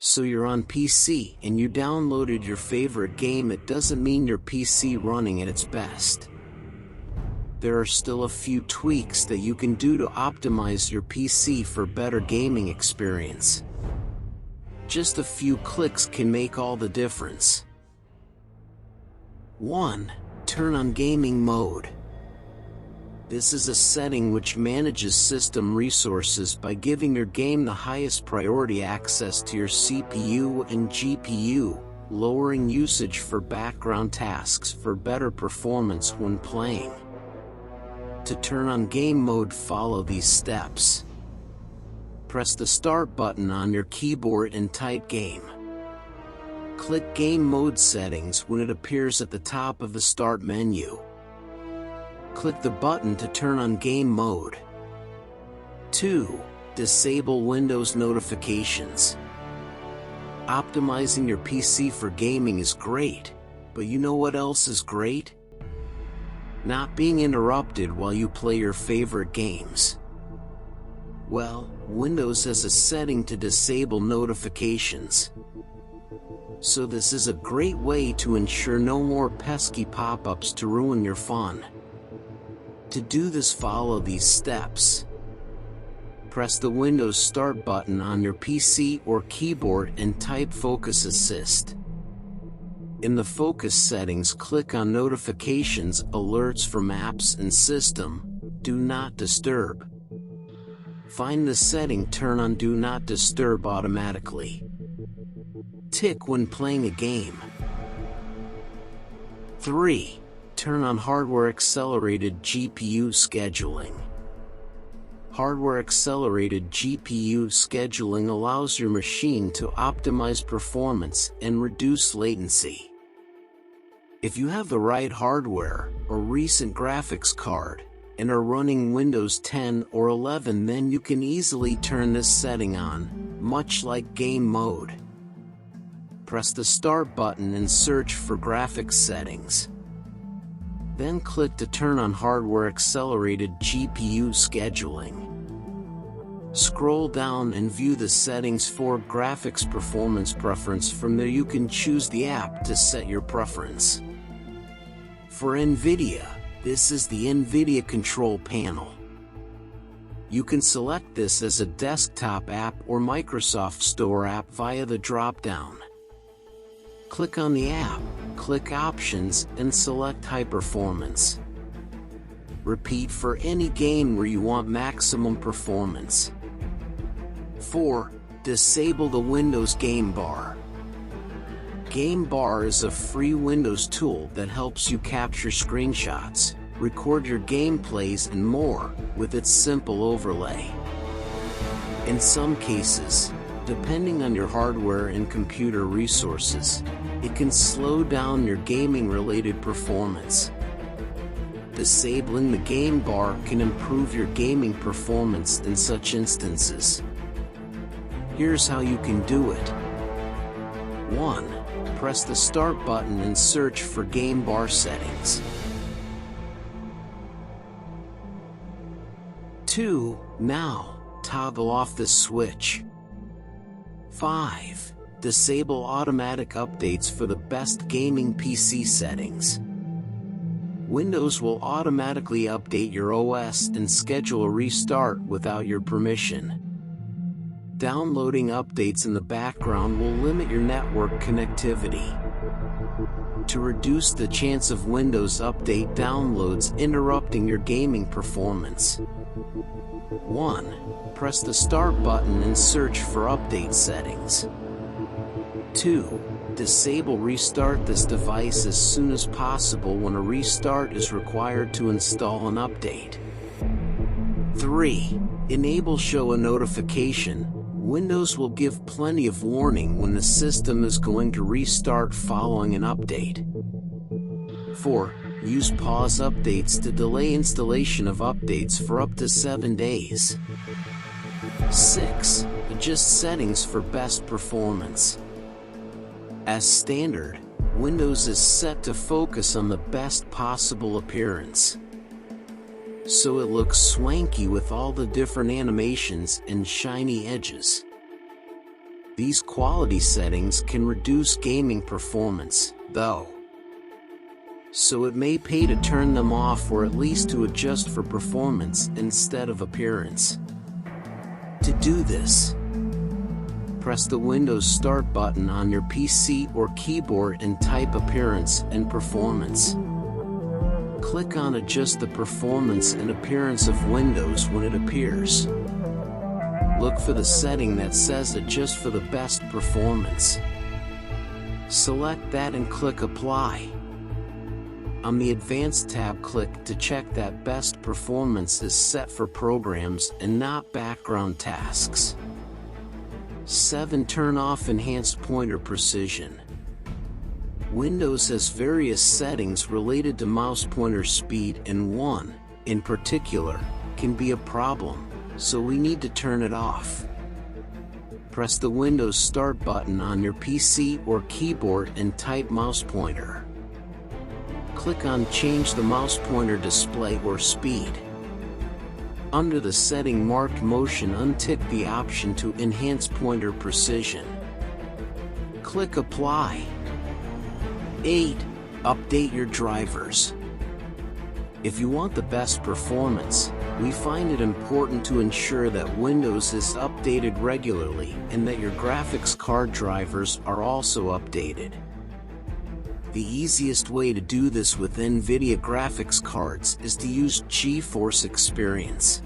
So you're on PC and you downloaded your favorite game, it doesn't mean your PC running at its best. There are still a few tweaks that you can do to optimize your PC for better gaming experience. Just a few clicks can make all the difference. 1. Turn on gaming mode. This is a setting which manages system resources by giving your game the highest priority access to your CPU and GPU, lowering usage for background tasks for better performance when playing. To turn on game mode, follow these steps. Press the Start button on your keyboard and type Game. Click Game Mode Settings when it appears at the top of the Start menu. Click the button to turn on game mode. 2. Disable Windows notifications. Optimizing your PC for gaming is great, but you know what else is great? Not being interrupted while you play your favorite games. Well, Windows has a setting to disable notifications. So this is a great way to ensure no more pesky pop-ups to ruin your fun. To do this, follow these steps. Press the Windows Start button on your PC or keyboard and type Focus Assist. In the focus settings, click on Notifications, Alerts from Apps and System, Do Not Disturb. Find the setting Turn on Do Not Disturb automatically. Tick when playing a game. 3. Turn on Hardware Accelerated GPU Scheduling. Hardware Accelerated GPU Scheduling allows your machine to optimize performance and reduce latency. If you have the right hardware or recent graphics card and are running Windows 10 or 11, then you can easily turn this setting on, much like game mode. Press the Start button and search for Graphics Settings. Then click to turn on Hardware Accelerated GPU Scheduling. Scroll down and view the settings for Graphics Performance Preference. From there you can choose the app to set your preference. For NVIDIA, this is the NVIDIA Control Panel. You can select this as a desktop app or Microsoft Store app via the drop-down. Click on the app, click Options, and select High Performance. Repeat for any game where you want maximum performance. 4. Disable the Windows Game Bar. Game Bar is a free Windows tool that helps you capture screenshots, record your gameplays and more with its simple overlay. In some cases, depending on your hardware and computer resources, it can slow down your gaming-related performance. Disabling the game bar can improve your gaming performance in such instances. Here's how you can do it. 1. Press the Start button and search for game bar settings. 2. Now, toggle off the switch. 5. Disable automatic updates for the best gaming PC settings. Windows will automatically update your OS and schedule a restart without your permission. Downloading updates in the background will limit your network connectivity. To reduce the chance of Windows Update downloads interrupting your gaming performance. 1. Press the Start button and search for update settings. 2. Disable Restart this device as soon as possible when a restart is required to install an update. 3. Enable Show a Notification. Windows will give plenty of warning when the system is going to restart following an update. 4. Use Pause Updates to delay installation of updates for up to 7 days. 6. Adjust settings for best performance. As standard, Windows is set to focus on the best possible appearance. So it looks swanky with all the different animations and shiny edges. These quality settings can reduce gaming performance, though, so it may pay to turn them off or at least to adjust for performance instead of appearance. To do this, press the Windows Start button on your PC or keyboard and type Appearance and Performance. Click on Adjust the performance and appearance of Windows when it appears. Look for the setting that says Adjust for the best performance. Select that and click Apply. On the Advanced tab, click to check that best performance is set for programs and not background tasks. 7. Turn off Enhanced Pointer Precision. Windows has various settings related to mouse pointer speed, and one, in particular, can be a problem, so we need to turn it off. Press the Windows Start button on your PC or keyboard and type mouse pointer. Click on Change the mouse pointer display or speed. Under the setting marked Motion, untick the option to enhance pointer precision. Click Apply. 8. Update your drivers. If you want the best performance, we find it important to ensure that Windows is updated regularly and that your graphics card drivers are also updated. The easiest way to do this with NVIDIA graphics cards is to use GeForce Experience.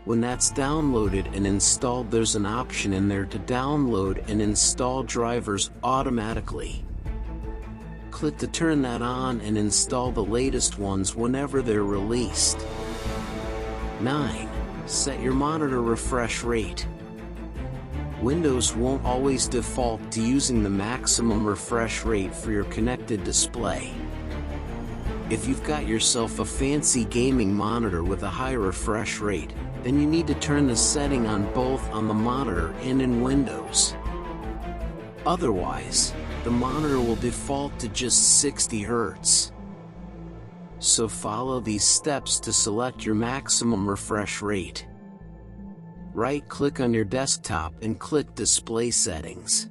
When that's downloaded and installed, there's an option in there to download and install drivers automatically. Click to turn that on and install the latest ones whenever they're released. 9. Set your monitor refresh rate. Windows won't always default to using the maximum refresh rate for your connected display. If you've got yourself a fancy gaming monitor with a high refresh rate, then you need to turn the setting on both on the monitor and in Windows. Otherwise, the monitor will default to just 60 Hz. So follow these steps to select your maximum refresh rate. Right-click on your desktop and click Display Settings.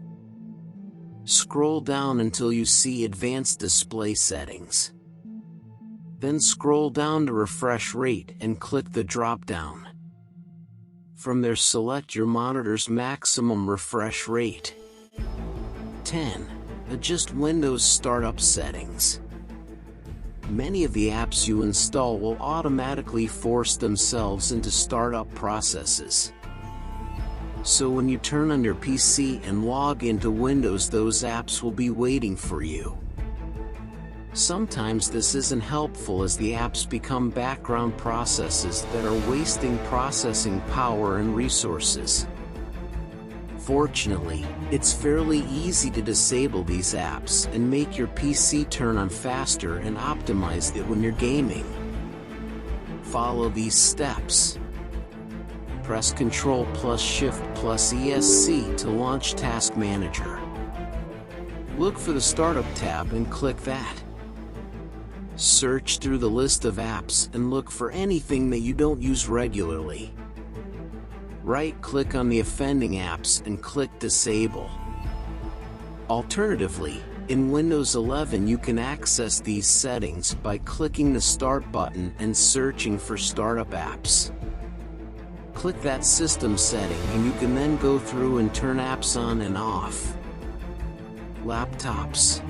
Scroll down until you see Advanced Display Settings. Then scroll down to Refresh Rate and click the drop-down. From there, select your monitor's maximum refresh rate. 10. Adjust Windows Startup Settings. Many of the apps you install will automatically force themselves into startup processes. So when you turn on your PC and log into Windows, those apps will be waiting for you. Sometimes this isn't helpful, as the apps become background processes that are wasting processing power and resources. Fortunately, it's fairly easy to disable these apps and make your PC turn on faster and optimize it when you're gaming. Follow these steps. Press Ctrl plus Shift plus ESC to launch Task Manager. Look for the Startup tab and click that. Search through the list of apps and look for anything that you don't use regularly. Right-click on the offending apps and click Disable. Alternatively, in Windows 11 you can access these settings by clicking the Start button and searching for Startup Apps. Click that system setting and you can then go through and turn apps on and off. Laptops.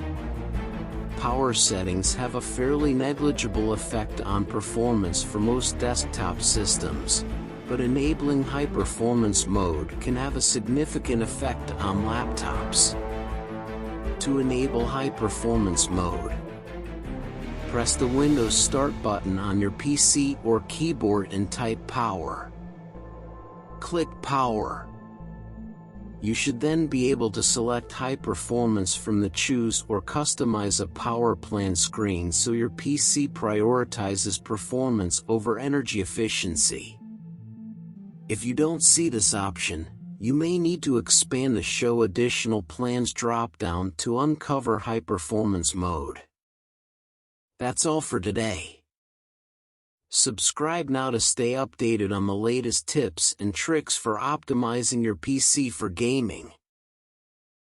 Power settings have a fairly negligible effect on performance for most desktop systems, but enabling high-performance mode can have a significant effect on laptops. To enable high-performance mode, press the Windows Start button on your PC or keyboard and type Power. Click Power. You should then be able to select high performance from the Choose or Customize a Power Plan screen, so your PC prioritizes performance over energy efficiency. If you don't see this option, you may need to expand the Show Additional Plans drop-down to uncover high-performance mode. That's all for today. Subscribe now to stay updated on the latest tips and tricks for optimizing your PC for gaming.